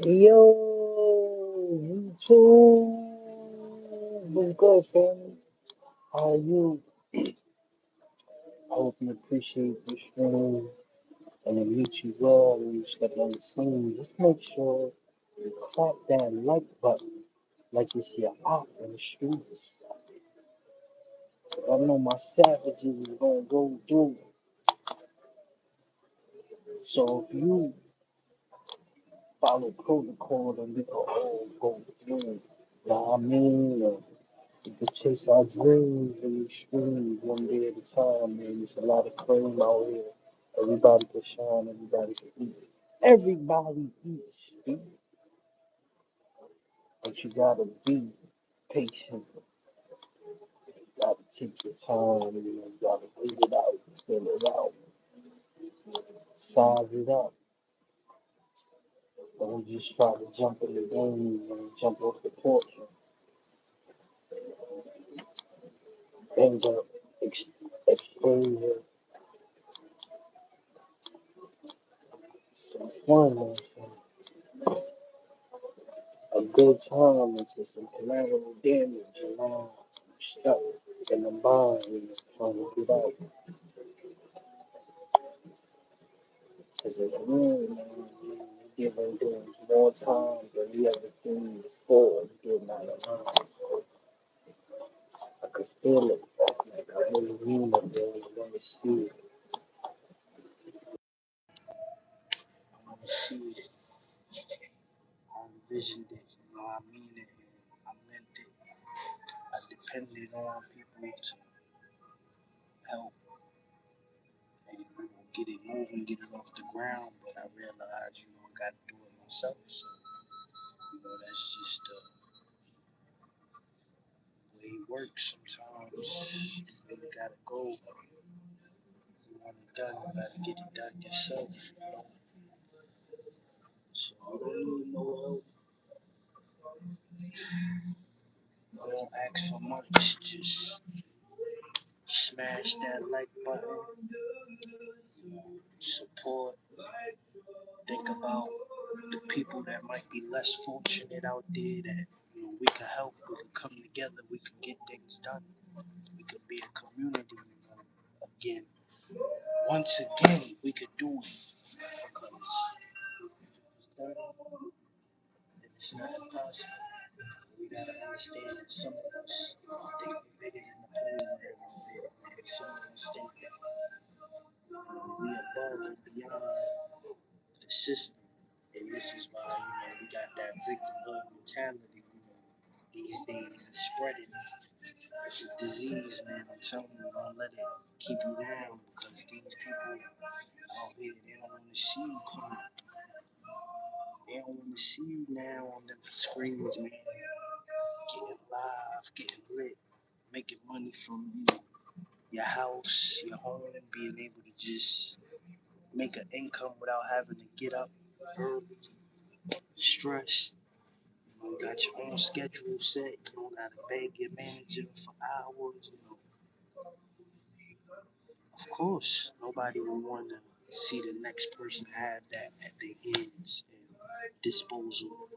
Yo, YouTube, what's good, family? How are you? I hope you appreciate the stream and it meets you well when you step on the scene. Just make sure you clap that like button like it's your op in the streets. 'Cause I know my savages is gonna go through. So if you follow protocol, then we can all go through. You know what I mean? We can chase our dreams in these streams one day at a time, man. There's a lot of cream out here. Everybody can shine, everybody can eat. Everybody eats, dude. But you gotta be patient. You gotta take your time, you gotta wait it out, fill it out, size it up. Don't just try to jump in the game and jump off the porch and end up exposure. Some fun, man. A good time into some collateral damage, and now I'm stuck in the mind and trying to get out. Because it's real, man. You're giving things more time than we ever seen before getting out of line. So I could feel it. Like I really mean it, man. I want to see it. I want to see it. I envisioned it. You know, I mean it. I meant it. I depended on people to help and get it moving, get it off the ground. But I realized, I got to do it myself. So, that's just the way it works sometimes. You really got to go. If you want it done, you got to get it done yourself. So you don't need no help. You don't ask for much. Just smash that like button, support, think about the people that might be less fortunate out there that we can help, we can come together, we can get things done, we could be a community, again. Once again, we could do it because if it was done, then it's not impossible. We gotta understand that some of us think we're bigger than the program out there, man. Some of us think that we above and beyond the system. And this is why, we got that victimhood mentality, these days it's spreading. It's a disease, man. I'm telling you, don't let it keep you down because these people out here, they don't want to see you come. They don't want to see you now on them screens, man. Getting live, getting lit, making money from, your house, your home, being able to just make an income without having to get up early, stressed. You got your own schedule set. You don't gotta beg your manager for hours. Of course, nobody will want to see the next person have that at their hands and disposal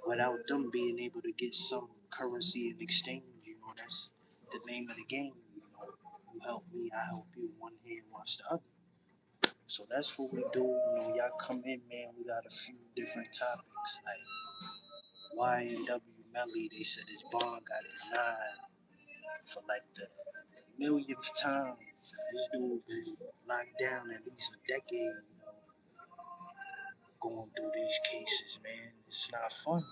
without them being able to get some currency in exchange. That's the name of the game. You help me, I help you. One hand wash the other. So that's what we do. Y'all come in, man. We got a few different topics like YNW Melly. They said his bond got denied for like the millionth time. This dude been locked down at least a decade, going through these cases, man. It's not fun.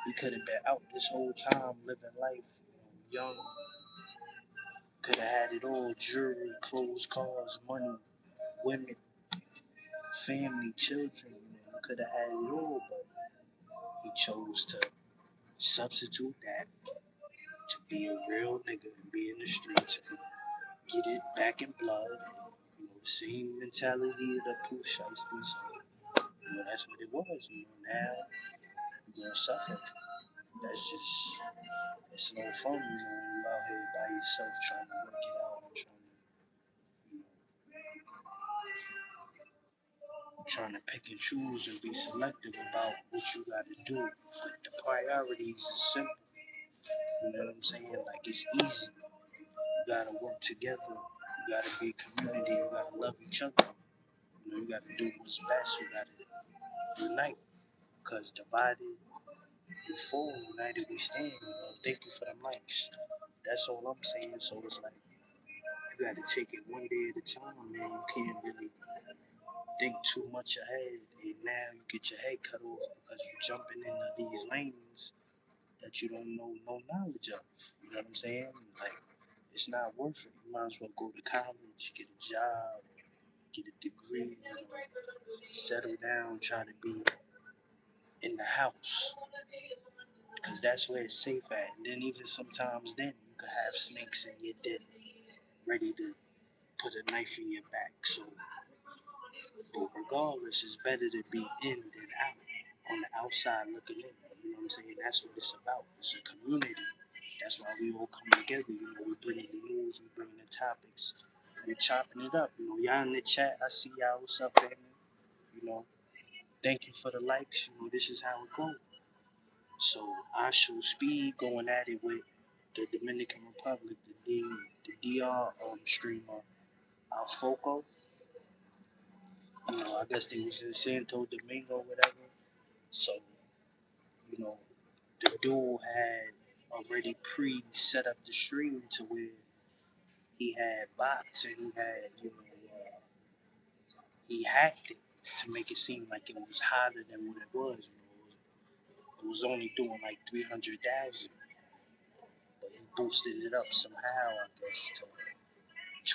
He could have been out this whole time living life, young. Could have had it all: jewelry, clothes, cars, money, women, family, children. He could have had it all, but he chose to substitute that to be a real nigga and be in the streets and get it back in blood. Same mentality of the Pooh Shiesty. So, that's what it was. Now you're gonna suffer. That's just, it's no fun, you out here by yourself trying to work it out and trying to, trying to pick and choose and be selective about what you got to do. But the priorities is simple. You know what I'm saying? Like it's easy. You gotta work together. You gotta be a community. You gotta love each other. You know, you gotta do what's best. You gotta unite. Cause divided we fall, united we stand. You know, thank you for the mics. That's all I'm saying. So it's like you gotta take it one day at a time, man. You can't really think too much ahead, and now you get your head cut off because you're jumping into these lanes that you don't know no knowledge of. You know what I'm saying? Like it's not worth it. You might as well go to college, get a job, get a degree, you know, settle down, try to be in the house, because that's where it's safe at. And then even sometimes then you could have snakes in your den, ready to put a knife in your back. So, but regardless, it's better to be in than out. On the outside looking in, you know what I'm saying? That's what it's about. It's a community. That's why we all come together. You know, we bring the news, we bring the topics, we chopping it up. You know, y'all in the chat, I see y'all. What's up, family? You know, thank you for the likes. You know, this is how it goes. So ISHOWSPEED going at it with the Dominican Republic, the DR streamer Alfoka. You know, I guess they was in Santo Domingo, whatever. So, you know, the dude had already pre-set up the stream to where he had bots and he had, you know, he hacked it to make it seem like it was hotter than what it was. You know, it was only doing like 300,000, but he boosted it up somehow, I guess, to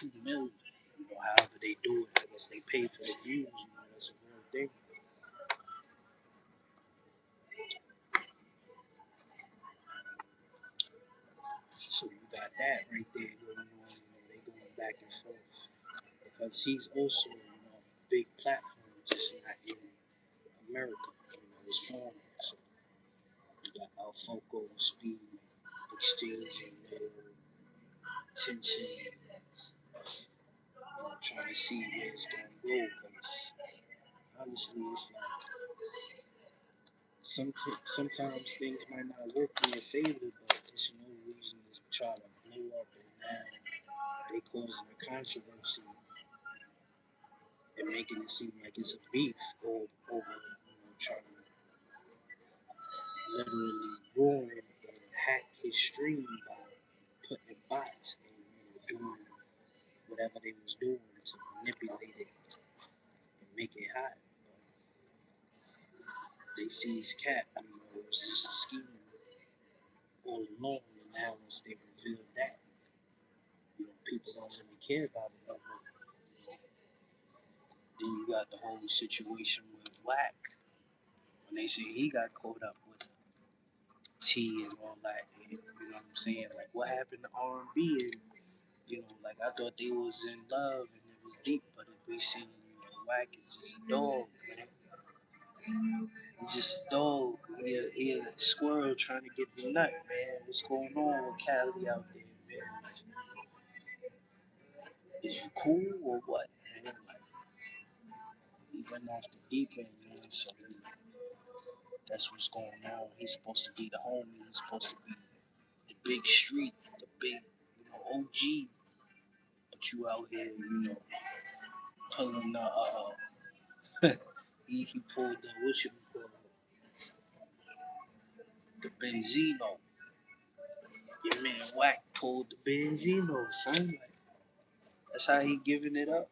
2 million. You know, however they do it, I guess they pay for the views. You know, that's a real thing. So you got that right there going on. You know, they going back and forth because he's also, you know, a big platform, just not in America. You know, it's foreign. So you got Alfoka speed exchanging their tension, you know, trying to see where it's gonna go. Because honestly, it's like sometimes things might not work in your favor, but there's no reason to try to blow up and now they causing a controversy and making it seem like it's a beef over, you know, trying to literally ruin and hack his stream by putting bots and, you know, doing whatever they was doing to manipulate it and make it hot. But they see his cat, you know, it was just a scheme all along, and now once they revealed that, you know, people don't really care about it no more. You know, then you got the whole situation with Wack when they say he got caught up with T and all that. And, you know what I'm saying? Like, what happened to R&B? And you know, like I thought they was in love and it was deep, but it we see, you know, Wack is just a dog, man. He's just a dog. He a squirrel trying to get the nut, man. What's going on with Cali out there, man? Is you cool or what? Man, like, he went off the deep end, man. So that's what's going on. He's supposed to be the homie. He's supposed to be the big street, the big, you know, OG. But you out here, you know, pulling he pulled the what you call the Benzino. Your man Wack pulled the Benzino, son. Like, that's how he giving it up.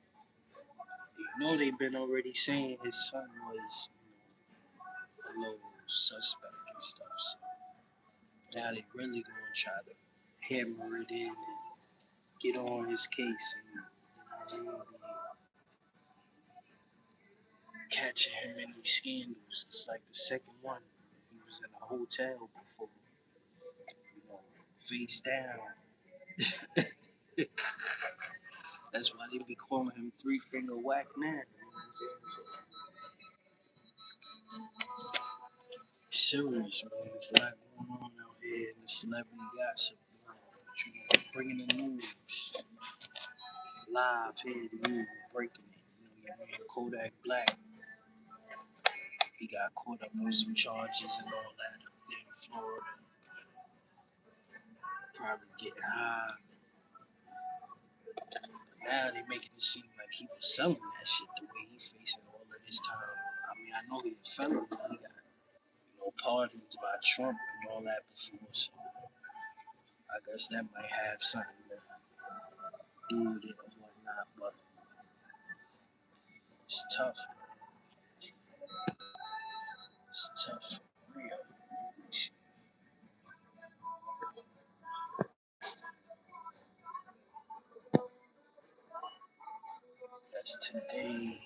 You know they've been already saying his son was, you know, a little suspect and stuff. So now they really gonna try to hammer it in and get on his case and, you know, really catching him in these scandals. It's like the second one. He was in a hotel before, you know, face down. That's why they be calling him Three Finger Wack now. You know what I'm saying? So, serious, man. There's a lot going on out here in the celebrity gossip. You know, bringing the news live here to you, breaking it. You know, your man Kodak Black He got caught up on some charges and all that up there in Florida. Probably getting high. Now they making it seem like he was selling that shit the way he facing all of this time. I mean, I know he's a felon, but he got, pardons by Trump and all that before, so I guess that might have something to do with it or whatnot, but it's tough, man. It's tough for real. That's today.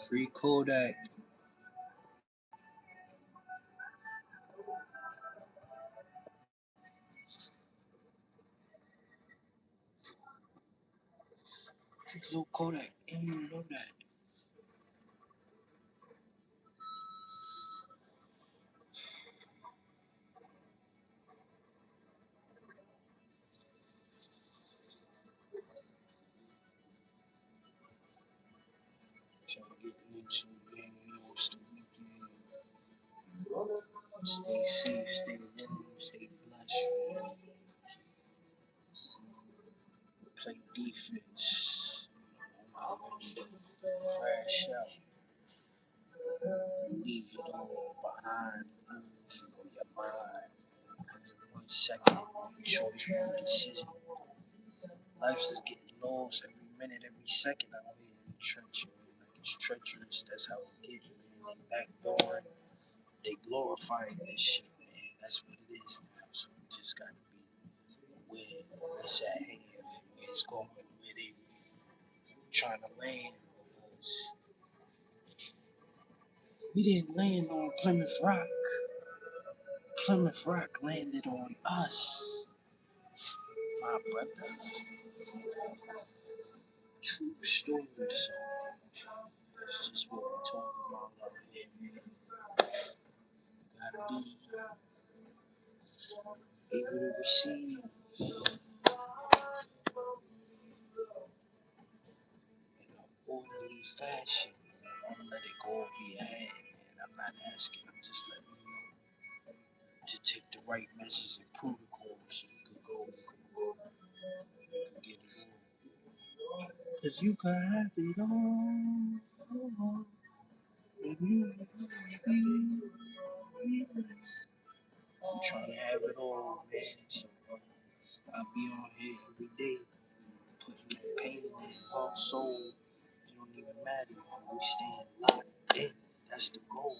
Free Kodak. Little Kodak. Didn't even know that. So I'm getting into, man, it's the weekend. Stay safe, stay warm, stay blessed. Play defense. I'm ready to crash out. Leave it all behind. Lose your mind. Because in 1 second, one choice, one decision. Life is getting lost every minute, every second out here in the trench. Like it's treacherous. That's how it gets, man. They backdooring. They glorifying this shit, man. That's what it is now. So we just gotta be aware of what's at hand, where it's going, where they trying to land. Because we didn't land on Plymouth Rock. Plymouth Rock landed on us, my brother. True story. So that's just what we're talking about out here, man. Gotta be able to receive in an orderly fashion. Don't let it go over your head, man. I'm not asking. I'm just letting you know to take the right measures and protocols so you can go, you can get it on. Cause you can have it all. If you I'm trying to have it all, man. So I'll be on here every day, putting that pain in, heart, soul. It don't even matter, man. We staying locked in. That's the goal.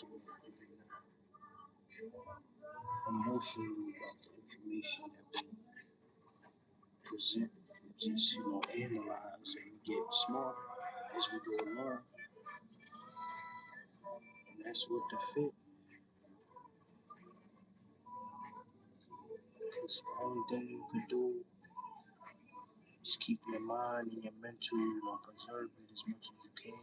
giving emotionally about the information that we present. We just, analyze and get smarter as we go along. And that's what the fit. Because the only thing you can do is keep your mind and your mental, preserve it as much as you can.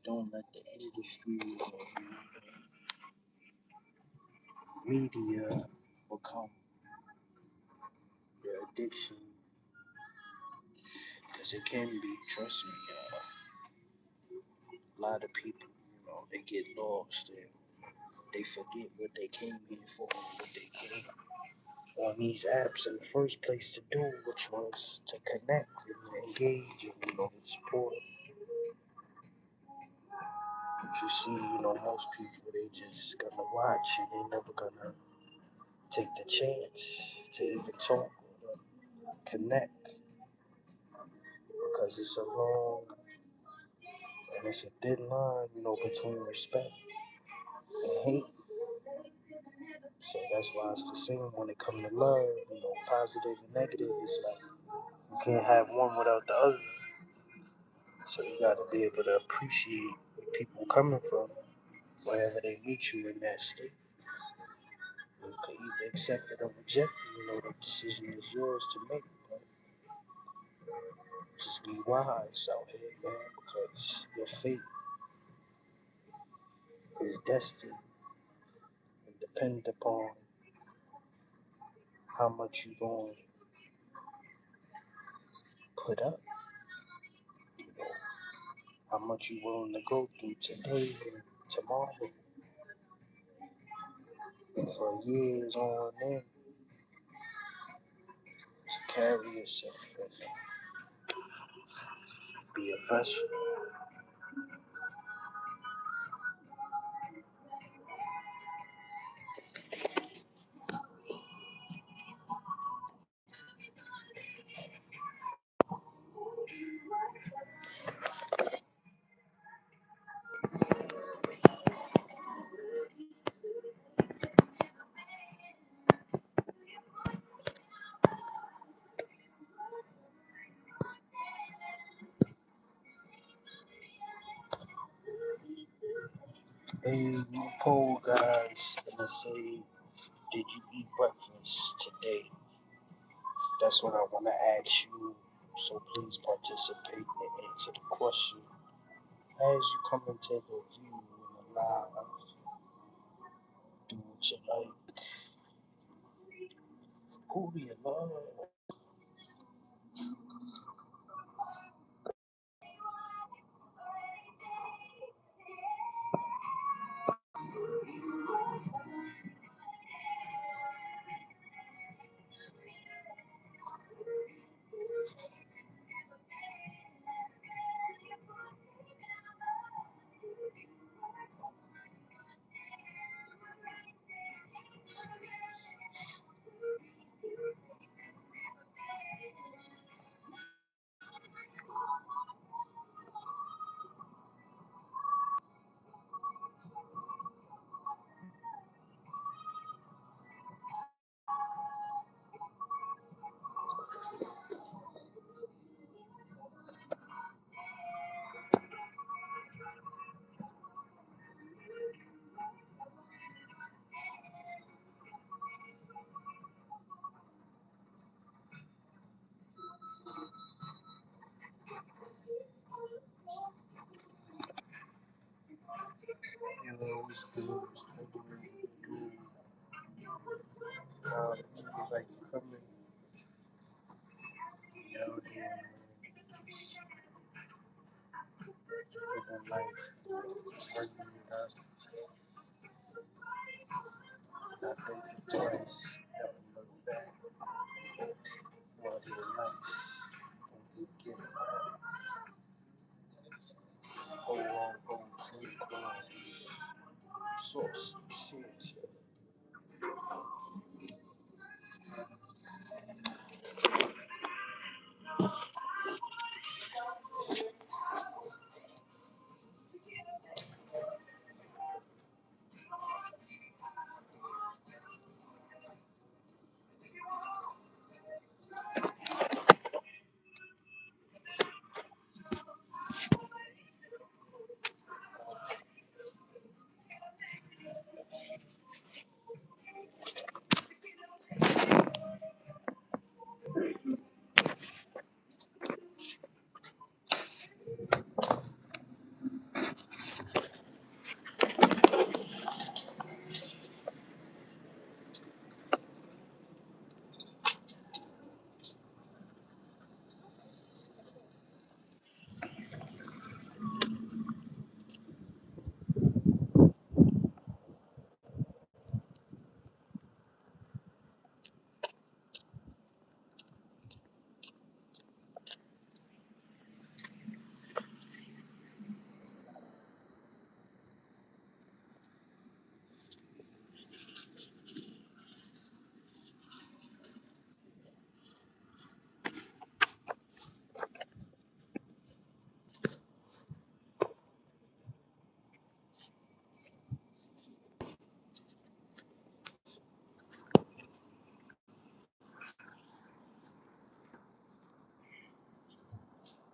Don't let the industry or media become your addiction. Because it can be, trust me, a lot of people, they get lost and they forget what they came here for, what they came on these apps in the first place to do, which was to connect and engage and, support. But you see, most people, they just gonna watch and they never gonna take the chance to even talk or to connect because it's a long and it's a thin line, between respect and hate. So that's why it's the same when it comes to love, positive and negative. It's like you can't have one without the other. So you got to be able to appreciate where people coming from wherever they meet you in that state. You can either accept it or reject it. The decision is yours to make. But just be wise out here, man, because your fate is destined and dependent upon how much you going to put up, you know, how much you willing to go through today and tomorrow and for years on end to carry yourself and be a vessel. Hey, you poll guys, and it say, did you eat breakfast today? That's what I want to ask you. So please participate and answer the question. As you come into the view and the live, do what you like. Who do you love? It's good. People like coming out here, man, living life, working it up, not thinking twice, never look back, while you're nice, don't get it, oh, slim clothes, saucy, shit.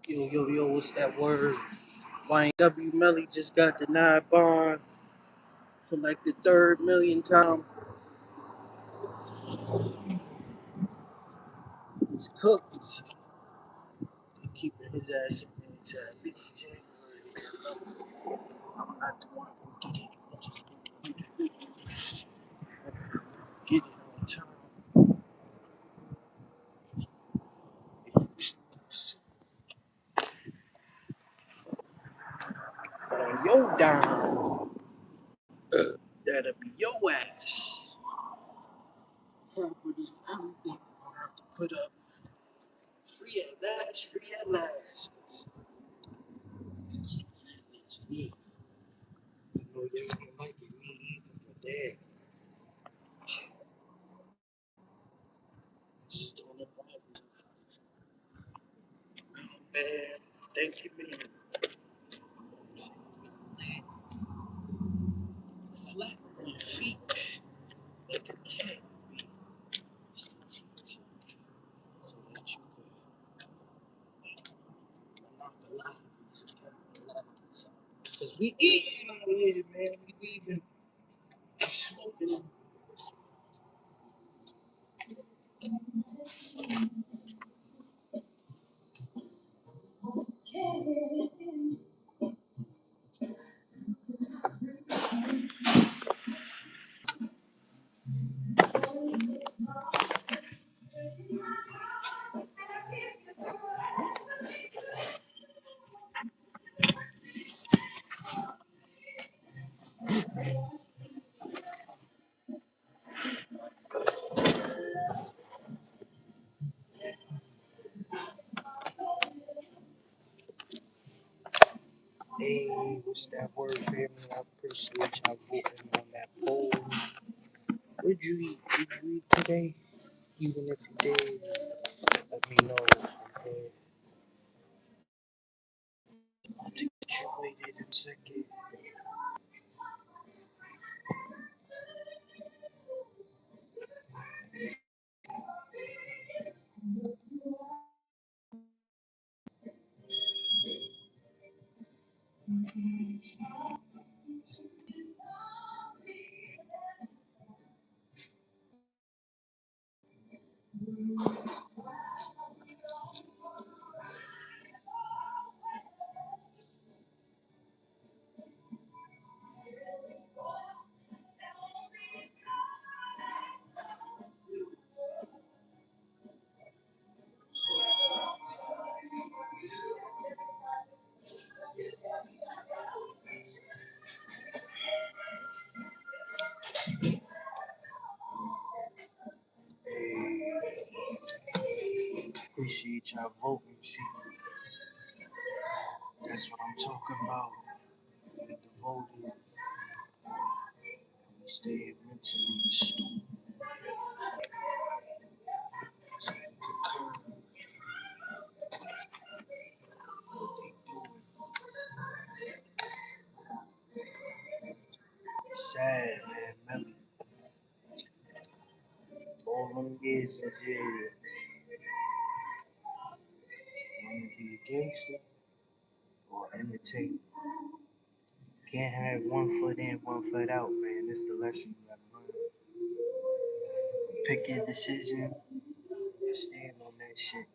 Yo, what's that word? YNW Melly just got denied bond for like the third million time. He's cooked. They keeping his ass in there to at least January. I'm not the one who did it. I'm just get it on time. If you supposed to. On your dime, that'll be your ass. Property, everything you're gonna have to put up. Free at last, free at last. Keep that bitch there. You know they don't like it, me either, but dang, just don't invite me. Man, thank you, man. Flat on your feet like a cat would be. Just to teach you so that you could monopolize and capitalize. Cause we eating over here, man. We leaving, we smoking. Hey, what's that word, family? I appreciate y'all voting on that poll. What'd you eat? Did you eat today? Even if you did, let me know. Okay? I'll take you waited in a second. Hey, appreciate y'all voting. See, that's what I'm talking about. With the voting, and we stay mentally astute. So we can curb what they doing. Sad, man. Melly, all them years in jail, wanna be a gangster or imitate. Can't have one foot in, one foot out, man. That's the lesson you gotta learn. Pick your decision and stand on that shit.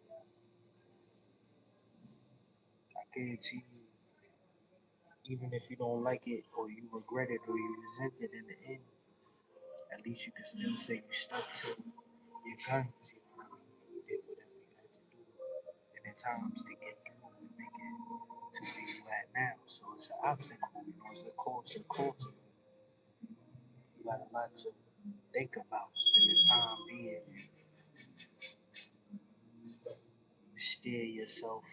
I guarantee you, even if you don't like it or you regret it or you resent it in the end, at least you can still say you stuck to your guns. You know what I mean? You did whatever you had to do. And at times to get through and make it to where you at now. So it's an obstacle, you know, it's a course, of course. You got a lot to think about in the time being and steer yourself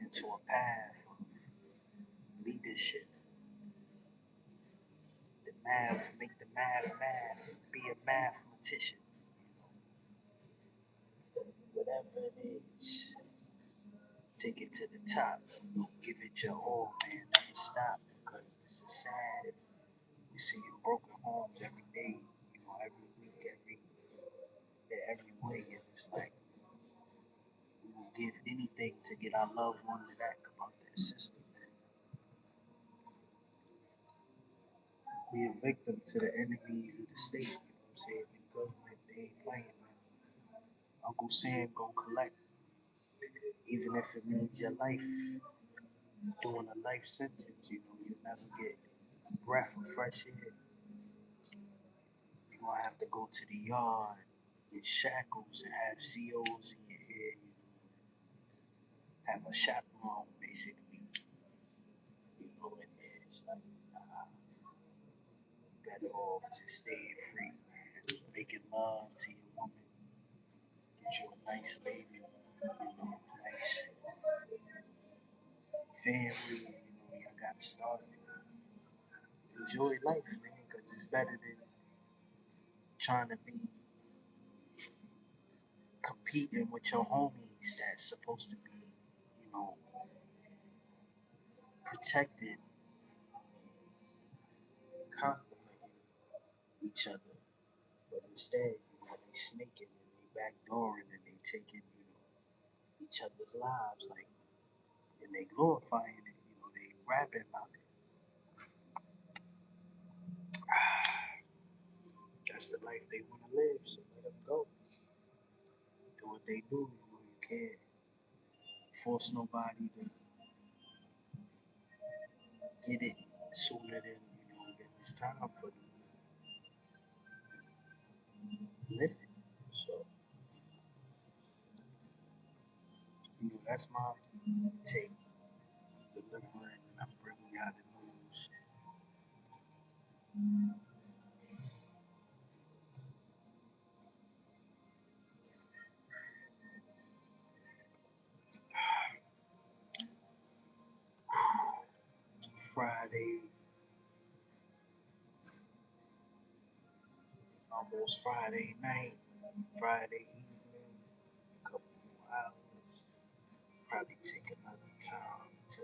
into a path of leadership. The math, make the math, be a mathematician. Whatever it is, take it to the top. You know, give it your all, man. Never stop because this is sad. We seeing broken homes every day, you know, every week, every way, and it's like we won't give anything to get our loved ones back about that system, man. We a victim to the enemies of the state, you know what I'm saying? The government, they ain't playing, man. Uncle Sam gonna collect, even if it means your life, doing a life sentence, you know, you never get a breath of fresh air. You're gonna have to go to the yard, get shackles, and have COs in your head, you know, have a chaperone, basically, you know, and it's like, nah, better off just staying free, man. Making love to your woman, get you a nice lady, you know, nice family, you know, y'all got started. Enjoy life, man, because it's better than trying to be competing with your homies that's supposed to be, you know, protected and complimenting each other. But instead, you know, they sneaking and they backdooring and they taking, you know, each other's lives, like, and they glorifying it, you know, they rapping about it. That's the life they want to live, so let them go. Do what they do, you know, you can't force nobody to get it sooner than, you know, than it's time for them to live it. So, you know, that's my take, delivering, and I'm bringing y'all the news. Friday, almost Friday night, Friday evening, a couple more hours. Probably take another time to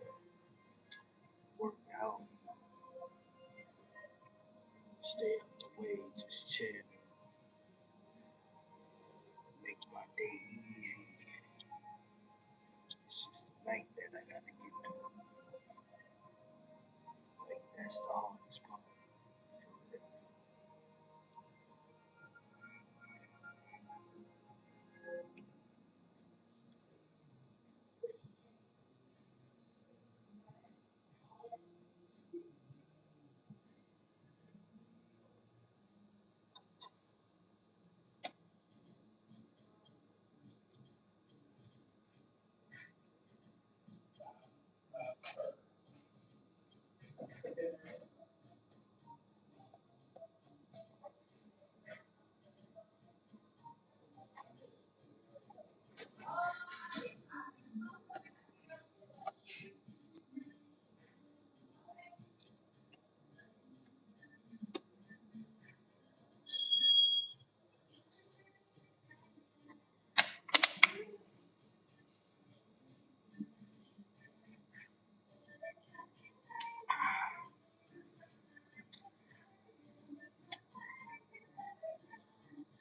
work out, stay up the way, just chill, make my day easy. It's just the night that I gotta get through. Like, that's the hardest part. For real.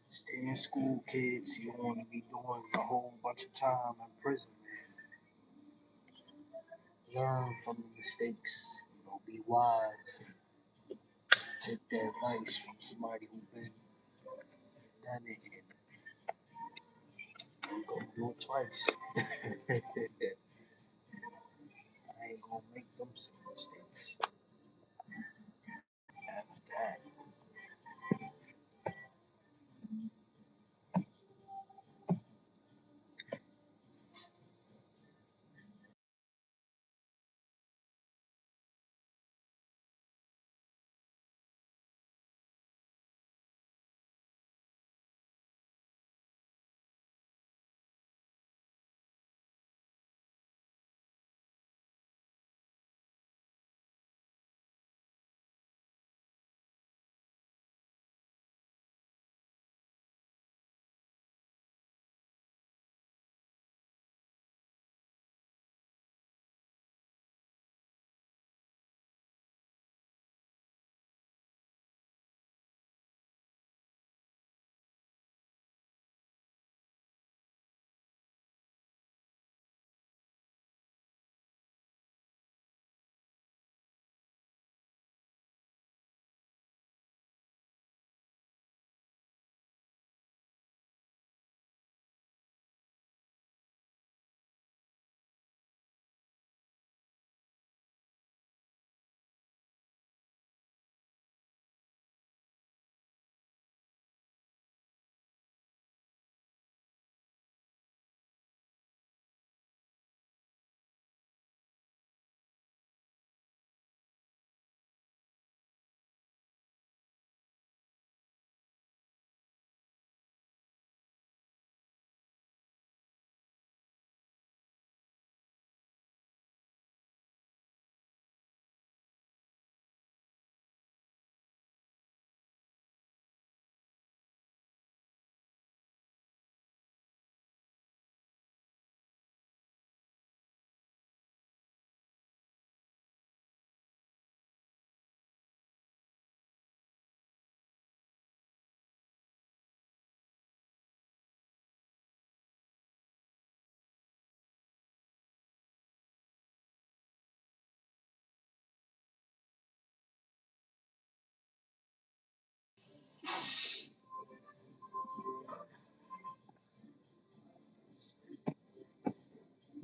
Stay in school, kids. You don't want to be doing a whole bunch of time in prison, man. Learn from the mistakes. You know, be wise. Take that advice from somebody who been done it and ain't gonna do it twice. I ain't gonna make them same mistakes after that.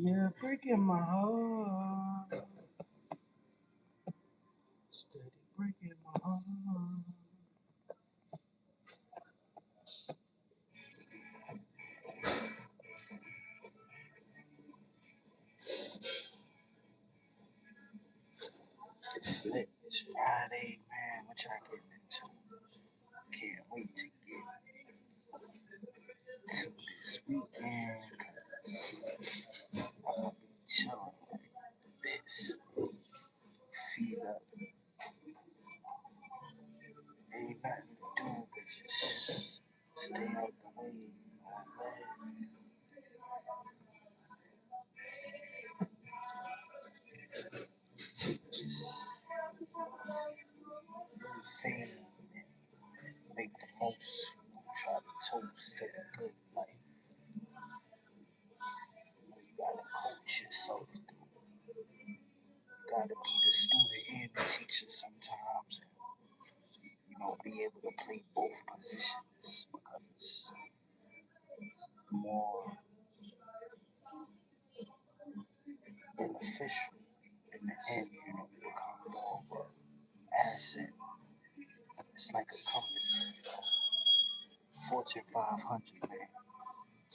Yeah, breaking my heart. Steady breaking my heart. It's lit. It's Friday, man. What y'all getting into? Can't wait to get to this weekend, cause I'm gonna be chilling like this. Feet up. Ain't nothing to do but just stay out the way. Relax. Take this new fame and make the most. Try to toast to the good life. You gotta coach yourself through. You gotta be the student and the teacher sometimes, and be able to play both positions because it's more beneficial in the end. You become more of an asset. It's like a company, Fortune 500, man.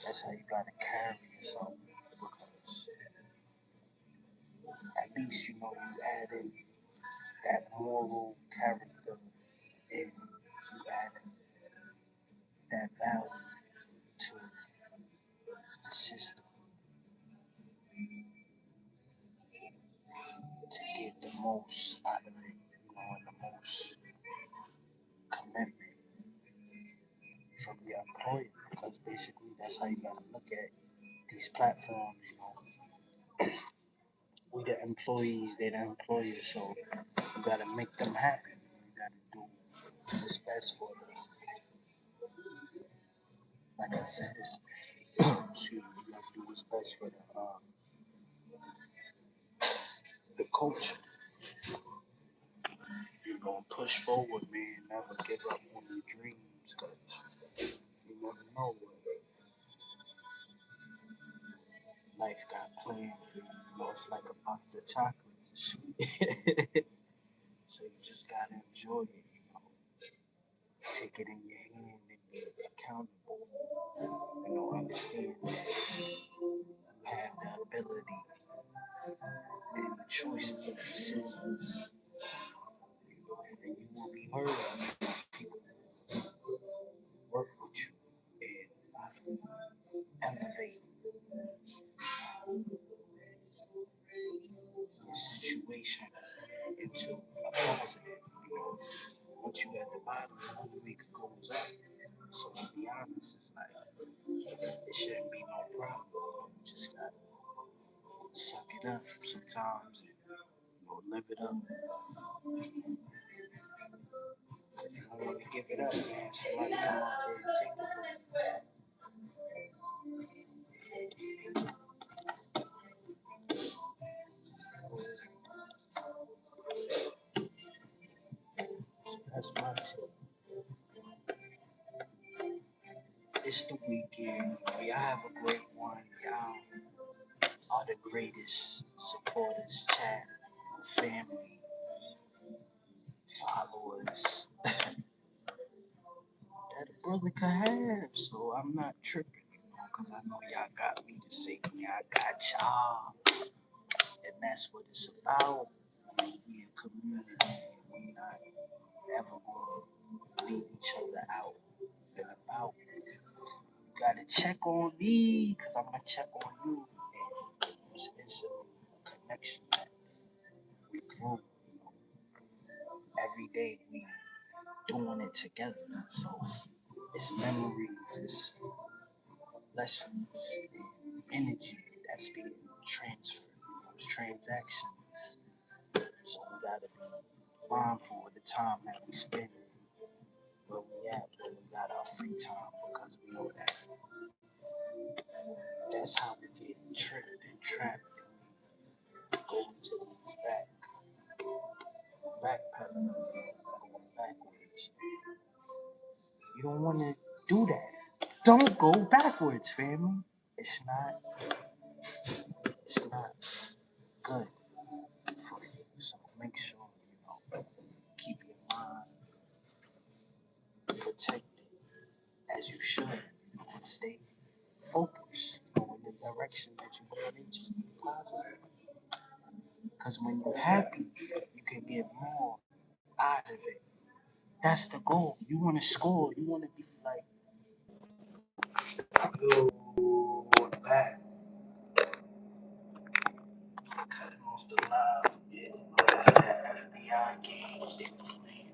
That's how you gotta carry yourself because at least you add in that moral character and you add in that value to the system to get the most out of it, and the most commitment from your employer because basically that's how you gotta look at these platforms. We the employees, they the employers, so you gotta make them happy. You gotta do what's best for them. Like I said, excuse me, you gotta do what's best for the culture. Push forward, man. Never give up on your dreams, cause you never know what life got planned for you. It's like a box of chocolates and shit. So you just gotta enjoy it. Take it in your hand and be accountable. Understand that you have the ability and the choices of decisions. And you will be heard of people who work with you and elevate the situation into a positive. Once you at the bottom, the only way it goes up. So to be honest, it's like it shouldn't be no problem. You just gotta suck it up sometimes and live it up. If you don't want to give it up, man, somebody come out there and take it from you. That's my tip. It's the weekend. Y'all have a great one. Y'all are the greatest supporters, chat, family, followers that a brother could have. So I'm not tripping, because I know y'all got me to say, I got y'all. And that's what it's about. We a community, and we not ever gonna leave each other out and about. You gotta check on me, because I'm gonna check on you. And it's instantly a connection that we grew. Every day we doing it together. So it's memories, it's lessons, and energy that's being transferred. It's transactions. So we gotta be mindful of the time that we spend where we at, where we got our free time, because we know that that's how we get tricked and trapped and we go into these backpedaling, going backwards. You don't want to do that. Don't go backwards, family. It's it's not good for you. So make sure, keep your mind protected as you should. And stay focused on the direction that you're going into. Be positive. Because when you're happy, you can get more out of it. That's the goal. You want to score. You want to be like, yo, back. Cutting off the live again. That's that FBI game they were playing.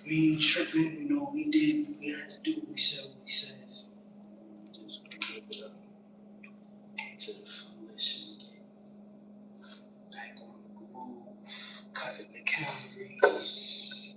We ain't tripping, we did what we had to do. We said what we said. So we just live it up to the fullest and get back on the groove. Cutting the calories.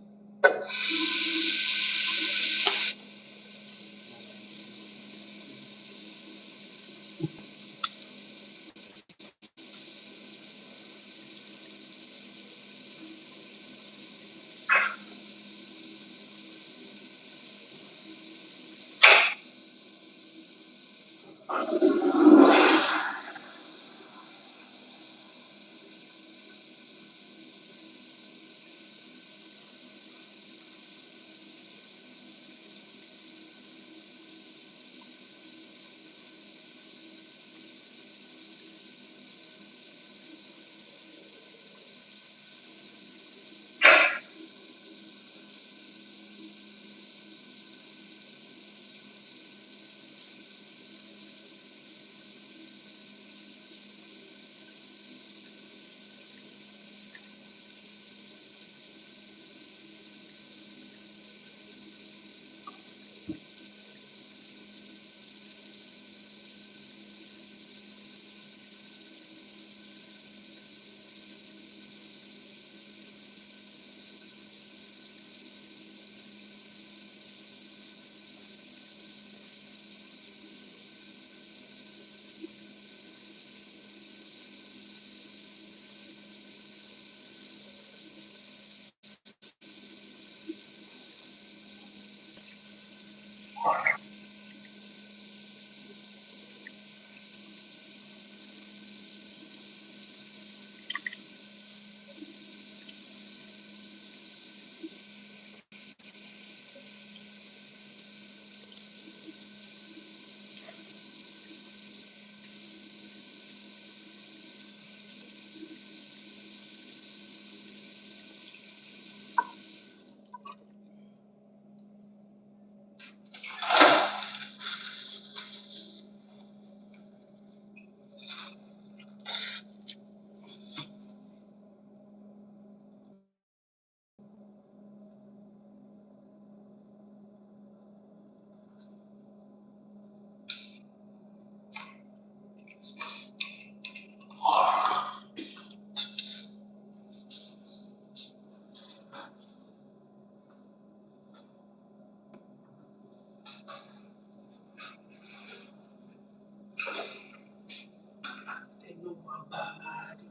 They know my body.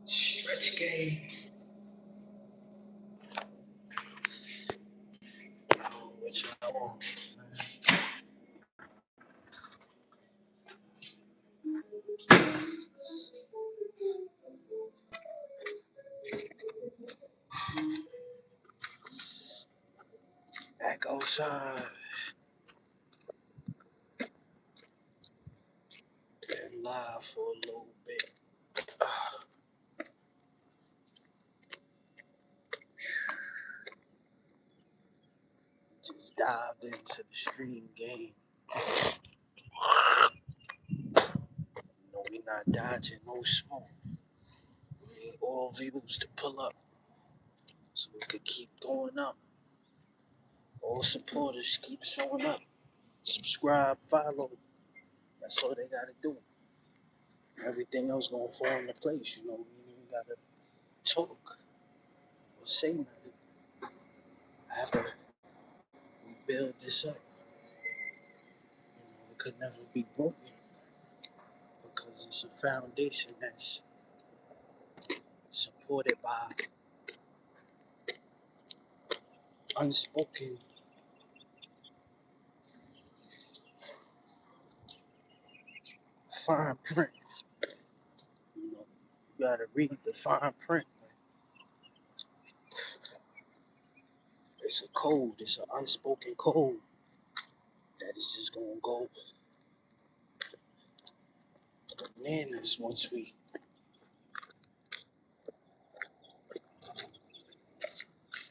Stretch game. Oh, what y'all want? Back outside. Been live for a little bit. Just dived into the stream game. We not dodging no smoke. We need all views to pull up so we could keep going up. All supporters keep showing up. Subscribe, follow. That's all they gotta do. Everything else gonna fall into place. We ain't even gotta talk or say nothing. After we build this up, it could never be broken because it's a foundation that's supported by unspoken fine print. You know, you gotta read the fine print. It's a code. It's an unspoken code that is just gonna go bananas once we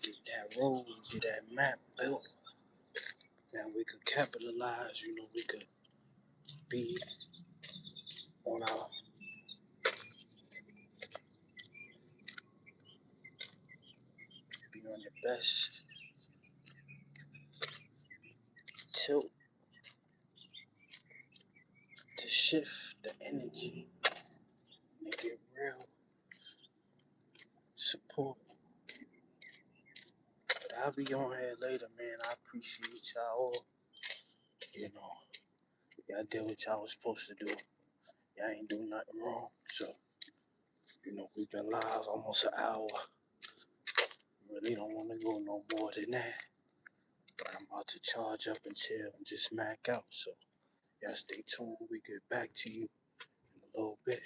get that road, get that map built. Now we could capitalize. You know, we could be on our be on the best tilt to shift the energy and get real support. But I'll be on here later, man. I appreciate y'all all. You know, y'all did what y'all was supposed to do. Y'all ain't do nothing wrong. So, you know, we've been live almost an hour. Really don't want to go no more than that. But I'm about to charge up and chill and just smack out. So, y'all stay tuned. We get back to you in a little bit.